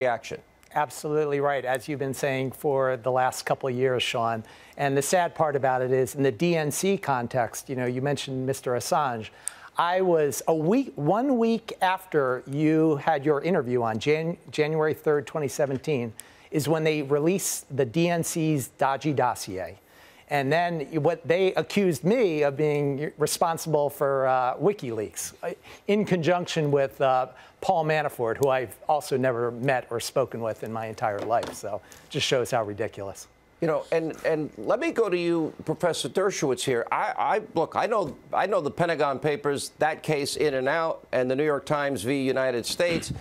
reaction. Absolutely right, as you've been saying for the last couple of years, Sean. And the sad part about it is, in the DNC context, you know, you mentioned Mr. Assange. I was 1 week after you had your interview on January 3rd, 2017, is when they released the DNC's dodgy dossier. And then what they accused me of being responsible for WikiLeaks in conjunction with Paul Manafort, who I've also never met or spoken with in my entire life. So it just shows how ridiculous. You know, and let me go to you, Professor Dershowitz here. Look, I know the Pentagon Papers, that case in and out, and the New York Times v. United States.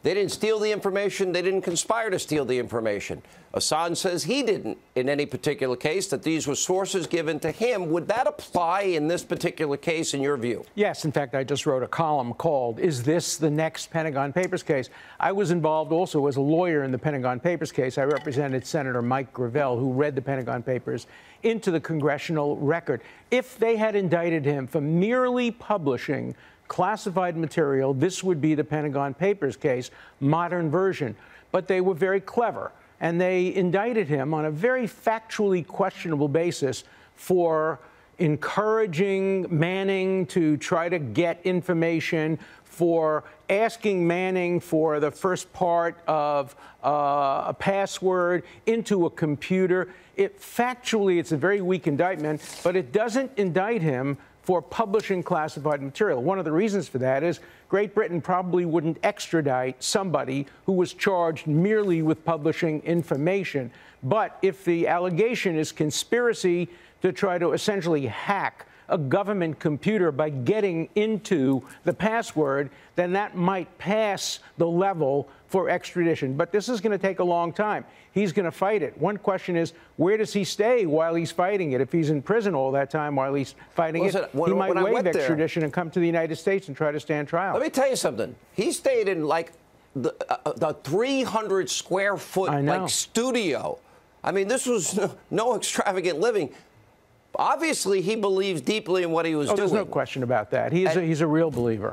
They didn't steal the information. They didn't conspire to steal the information. Assange says he didn't in any particular case, that these were sources given to him. Would that apply in this particular case, in your view? Yes. In fact, I just wrote a column called, "Is This the Next Pentagon Papers Case?" I was involved also as a lawyer in the Pentagon Papers case. I represented Senator Mike Gravel, who read the Pentagon Papers into the congressional record. If they had indicted him for merely publishing classified material, this would be the Pentagon Papers case, modern version. But they were very clever, and they indicted him on a very factually questionable basis for encouraging Manning to try to get information, for asking Manning for the first part of a password into a computer. Factually, it's a very weak indictment, but it doesn't indict him for publishing classified material. One of the reasons for that is Great Britain probably wouldn't extradite somebody who was charged merely with publishing information. But if the allegation is conspiracy to try to essentially hack a government computer by getting into the password, then that might pass the level for extradition. But this is going to take a long time. He's going to fight it. One question is, where does he stay while he's fighting it? If he's in prison all that time while he's fighting it, he might waive extradition and come to the United States and try to stand trial. Let me tell you something. He stayed in like the 300 square foot like studio. I mean, this was no extravagant living. Obviously, he believes deeply in what he was doing. There's no question about that. He's a real believer.